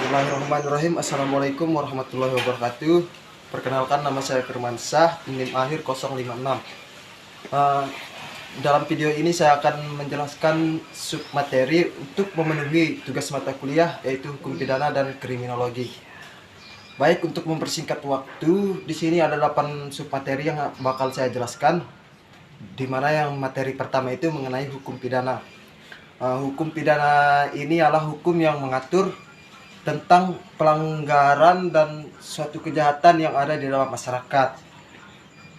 Bismillahirrahmanirrahim. Assalamualaikum warahmatullahi wabarakatuh. Perkenalkan, nama saya Firmansyah, NIM akhir 056. Dalam video ini saya akan menjelaskan submateri untuk memenuhi tugas mata kuliah, yaitu hukum pidana dan kriminologi. Baik, untuk mempersingkat waktu, di sini ada 8 submateri yang bakal saya jelaskan, di mana yang materi pertama itu mengenai hukum pidana. Hukum pidana ini adalah hukum yang mengatur tentang pelanggaran dan suatu kejahatan yang ada di dalam masyarakat.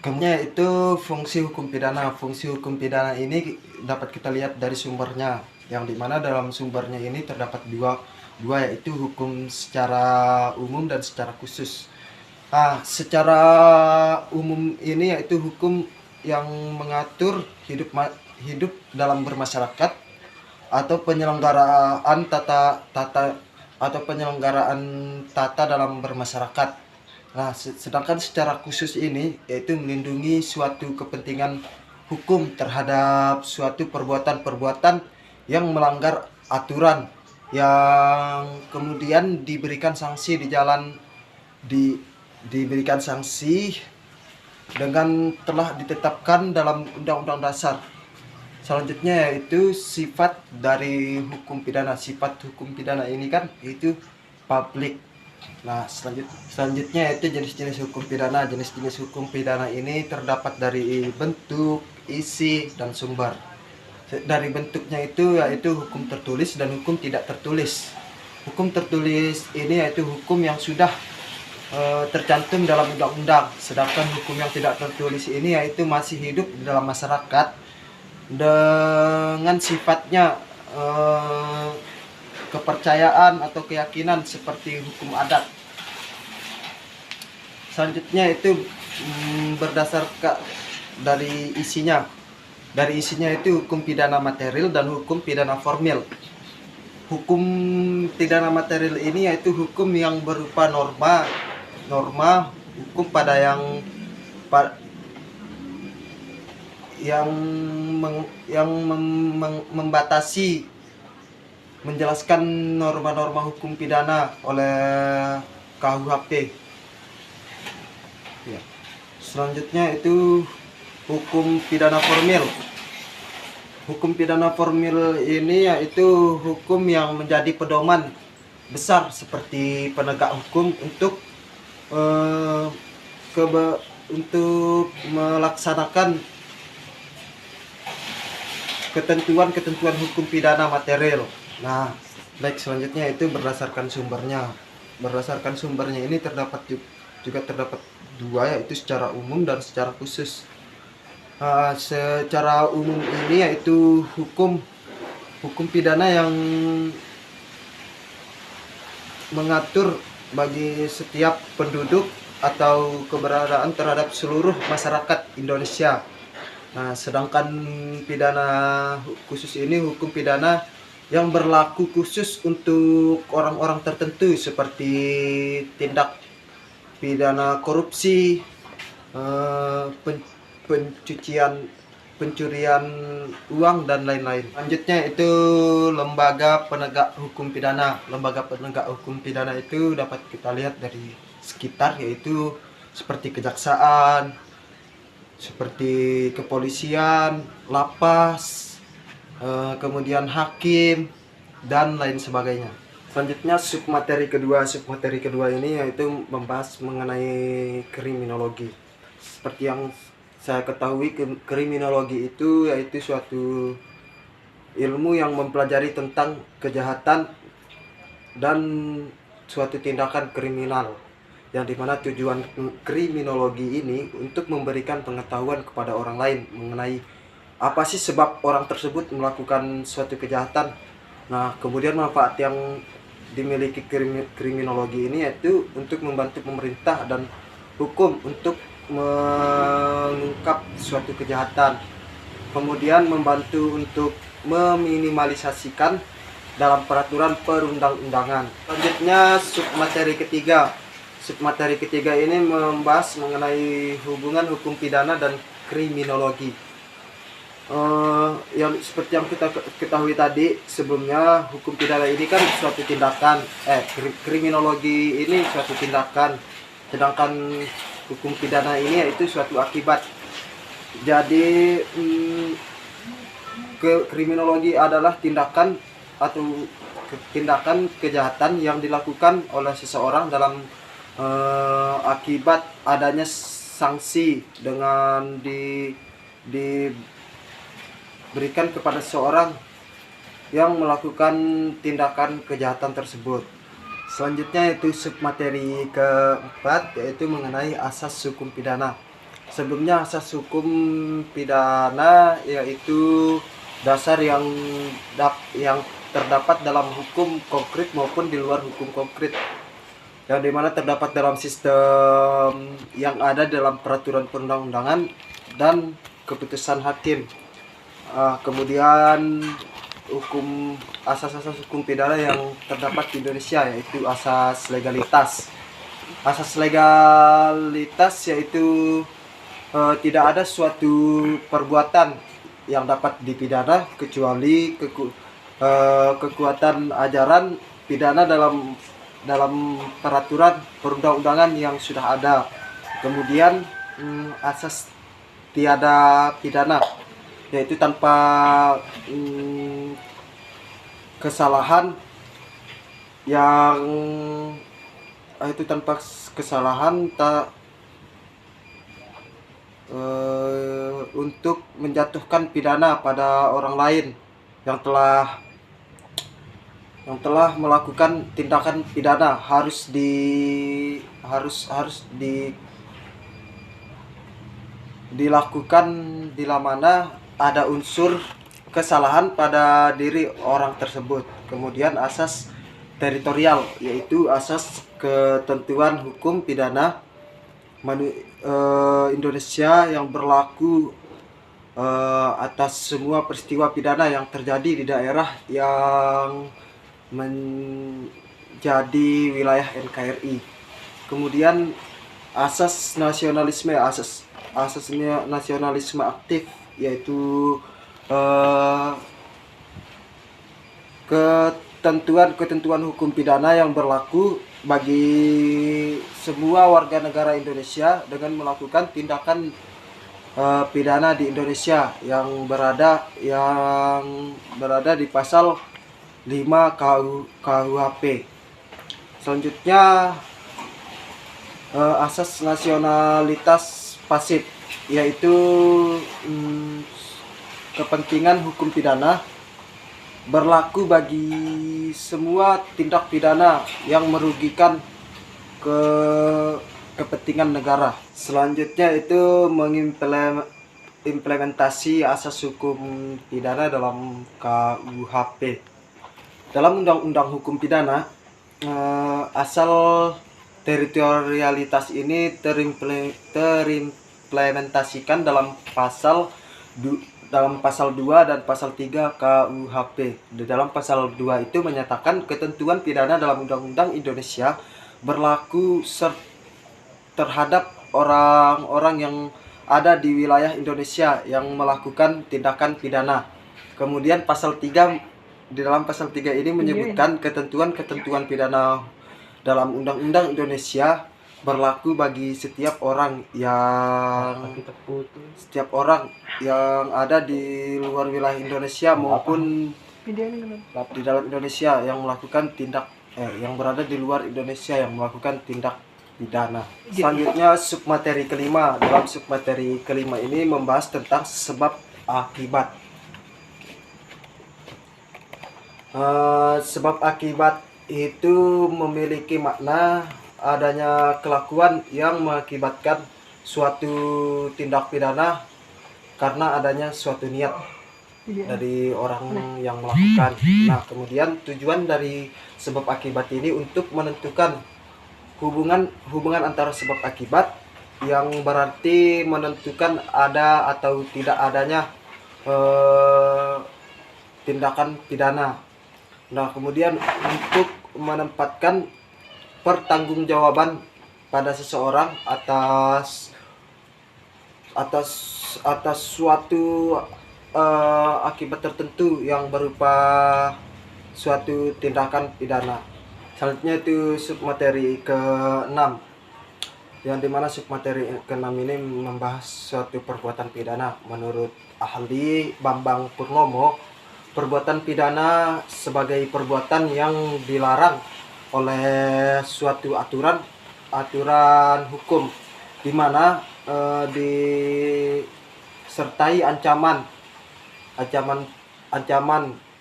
Kemudian itu fungsi hukum pidana. Fungsi hukum pidana ini dapat kita lihat dari sumbernya, yang dimana dalam sumbernya ini terdapat dua, yaitu hukum secara umum dan secara khusus. Secara umum ini yaitu hukum yang mengatur hidup dalam bermasyarakat atau penyelenggaraan tata dalam bermasyarakat. Nah, sedangkan secara khusus ini yaitu melindungi suatu kepentingan hukum terhadap suatu perbuatan-perbuatan yang melanggar aturan, yang kemudian diberikan sanksi diberikan sanksi dengan telah ditetapkan dalam Undang-Undang Dasar. Selanjutnya yaitu sifat dari hukum pidana. Sifat hukum pidana ini kan itu publik. Nah, selanjutnya yaitu jenis-jenis hukum pidana. Jenis-jenis hukum pidana ini terdapat dari bentuk, isi, dan sumber. Dari bentuknya itu yaitu hukum tertulis dan hukum tidak tertulis. Hukum tertulis ini yaitu hukum yang sudah tercantum dalam undang-undang. Sedangkan hukum yang tidak tertulis ini yaitu masih hidup di dalam masyarakat dengan sifatnya kepercayaan atau keyakinan seperti hukum adat. Selanjutnya itu berdasarkan dari isinya. Dari isinya itu hukum pidana material dan hukum pidana formil. Hukum pidana material ini yaitu hukum yang berupa norma hukum pada yang membatasi, menjelaskan norma-norma hukum pidana oleh KUHP. Ya. Selanjutnya itu hukum pidana formil. Hukum pidana formil ini yaitu hukum yang menjadi pedoman besar seperti penegak hukum untuk melaksanakan ketentuan hukum pidana material. Nah, baik, selanjutnya itu berdasarkan sumbernya. Berdasarkan sumbernya ini terdapat dua, yaitu secara umum dan secara khusus. Secara umum ini yaitu hukum pidana yang mengatur bagi setiap penduduk atau keberadaan terhadap seluruh masyarakat Indonesia. Nah, sedangkan pidana khusus ini hukum pidana yang berlaku khusus untuk orang-orang tertentu seperti tindak pidana korupsi, pencurian uang, dan lain-lain. Selanjutnya itu lembaga penegak hukum pidana. Lembaga penegak hukum pidana itu dapat kita lihat dari sekitar, yaitu seperti kejaksaan, seperti kepolisian, lapas, kemudian hakim, dan lain sebagainya. Selanjutnya submateri kedua. Submateri kedua ini yaitu membahas mengenai kriminologi. Seperti yang saya ketahui, kriminologi itu yaitu suatu ilmu yang mempelajari tentang kejahatan dan suatu tindakan kriminal, yang dimana tujuan kriminologi ini untuk memberikan pengetahuan kepada orang lain mengenai apa sih sebab orang tersebut melakukan suatu kejahatan. Nah, kemudian manfaat yang dimiliki kriminologi ini yaitu untuk membantu pemerintah dan hukum untuk mengungkap suatu kejahatan, kemudian membantu untuk meminimalisasikan dalam peraturan perundang-undangan. Selanjutnya submateri ketiga. Submateri ketiga ini membahas mengenai hubungan hukum pidana dan kriminologi. yang seperti yang kita ketahui tadi sebelumnya, hukum pidana ini kan suatu tindakan, kriminologi ini suatu tindakan, sedangkan hukum pidana ini yaitu suatu akibat. Jadi kriminologi adalah tindakan atau tindakan kejahatan yang dilakukan oleh seseorang dalam akibat adanya sanksi dengan diberikan kepada seseorang yang melakukan tindakan kejahatan tersebut. Selanjutnya yaitu submateri keempat, yaitu mengenai asas hukum pidana. Sebelumnya asas hukum pidana yaitu dasar yang terdapat dalam hukum konkret maupun di luar hukum konkret, yang dimana terdapat dalam sistem yang ada dalam peraturan perundang-undangan dan keputusan hakim. Kemudian asas-asas hukum pidana yang terdapat di Indonesia yaitu asas legalitas. Asas legalitas yaitu tidak ada suatu perbuatan yang dapat dipidana kecuali kekuatan ajaran pidana dalam peraturan perundang-undangan yang sudah ada. Kemudian asas tiada pidana yaitu tanpa kesalahan yang untuk menjatuhkan pidana pada orang lain yang telah melakukan tindakan pidana harus dilakukan bila mana ada unsur kesalahan pada diri orang tersebut. Kemudian asas teritorial yaitu asas ketentuan hukum pidana Indonesia yang berlaku atas semua peristiwa pidana yang terjadi di daerah yang menjadi wilayah NKRI. Kemudian asas nasionalisme, asas nasionalisme aktif yaitu ketentuan hukum pidana yang berlaku bagi semua warga negara Indonesia dengan melakukan tindakan pidana di Indonesia yang berada di pasal 5 KUHP. Selanjutnya asas nasionalitas pasif yaitu kepentingan hukum pidana berlaku bagi semua tindak pidana yang merugikan kepentingan negara. Selanjutnya itu mengimplementasi asas hukum pidana dalam KUHP. Dalam Undang-Undang Hukum Pidana, asal teritorialitas ini terimplementasikan dalam pasal 2 dan pasal 3 KUHP. Di dalam pasal 2 itu menyatakan ketentuan pidana dalam Undang-Undang Indonesia berlaku terhadap orang-orang yang ada di wilayah Indonesia yang melakukan tindakan pidana. Kemudian di dalam pasal 3 ini menyebutkan ketentuan pidana dalam Undang-Undang Indonesia berlaku bagi setiap orang yang ada di luar wilayah Indonesia maupun di dalam Indonesia yang melakukan yang berada di luar Indonesia yang melakukan tindak pidana. Selanjutnya submateri kelima. Dalam submateri kelima ini membahas tentang sebab akibat. Sebab akibat itu memiliki makna adanya kelakuan yang mengakibatkan suatu tindak pidana karena adanya suatu niat dari orang yang melakukan. Nah, kemudian tujuan dari sebab akibat ini untuk menentukan hubungan antara sebab akibat yang berarti menentukan ada atau tidak adanya tindakan pidana. Nah, kemudian untuk menempatkan pertanggungjawaban pada seseorang atas suatu akibat tertentu yang berupa suatu tindakan pidana. Selanjutnya itu submateri ke-6, yang dimana submateri ke-6 ini membahas suatu perbuatan pidana. Menurut ahli Bambang Purnomo, perbuatan pidana sebagai perbuatan yang dilarang oleh suatu aturan hukum, di mana disertai ancaman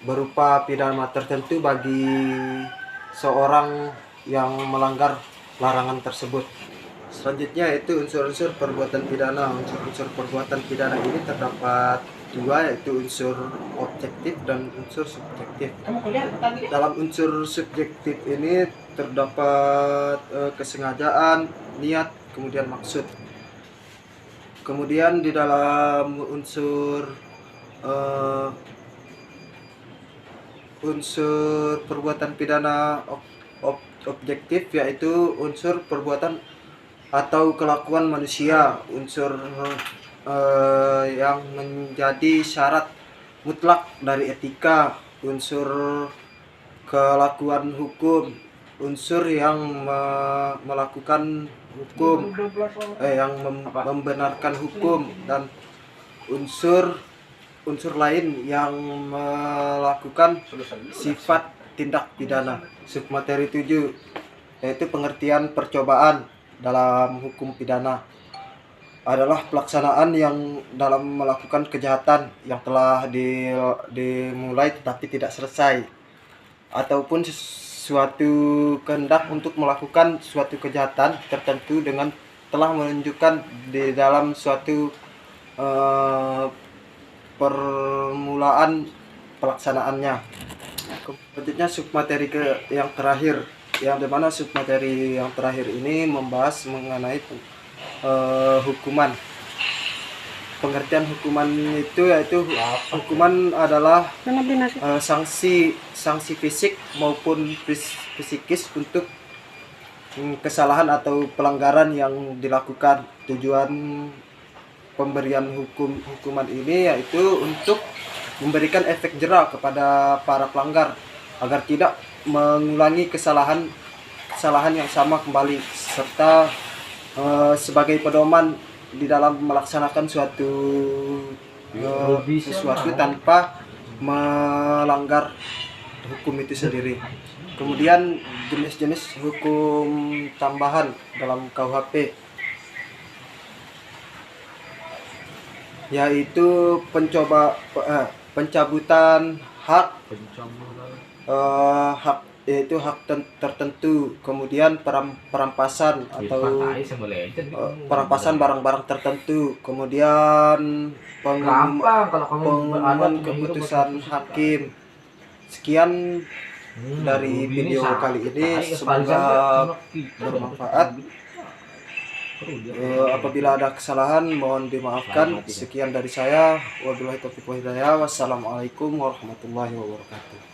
berupa pidana tertentu bagi seorang yang melanggar larangan tersebut. Selanjutnya itu unsur-unsur perbuatan pidana. Unsur-unsur perbuatan pidana ini terdapat dua, yaitu unsur objektif dan unsur subjektif. Dalam unsur subjektif ini terdapat kesengajaan, niat, kemudian maksud. Kemudian di dalam unsur perbuatan pidana objektif, yaitu unsur perbuatan atau kelakuan manusia, unsur yang menjadi syarat mutlak dari etika, unsur kelakuan hukum, unsur yang melakukan hukum, yang membenarkan hukum, dan unsur lain yang melakukan sifat tindak pidana. Submateri 7 yaitu pengertian percobaan dalam hukum pidana adalah pelaksanaan yang dalam melakukan kejahatan yang telah dimulai tetapi tidak selesai, ataupun suatu kehendak untuk melakukan suatu kejahatan tertentu dengan telah menunjukkan di dalam suatu permulaan pelaksanaannya. Selanjutnya submateri yang terakhir, yang dimana submateri yang terakhir ini membahas mengenai hukuman. Pengertian hukuman itu yaitu hukuman adalah sanksi fisik maupun psikis untuk kesalahan atau pelanggaran yang dilakukan. Tujuan pemberian hukuman ini yaitu untuk memberikan efek jera kepada para pelanggar agar tidak mengulangi kesalahan yang sama kembali, serta sebagai pedoman di dalam melaksanakan sesuatu tanpa melanggar hukum itu sendiri. Kemudian jenis-jenis hukum tambahan dalam KUHP yaitu pencabutan hak yaitu hak tertentu, kemudian perampasan atau perampasan barang-barang tertentu, kemudian pengumuman keputusan hakim. Sekian dari video kali ini, semoga bermanfaat. Apabila ada kesalahan mohon dimaafkan. Sekian dari saya, wabillahi taufiq wal hidayah. Wassalamualaikum warahmatullahi wabarakatuh.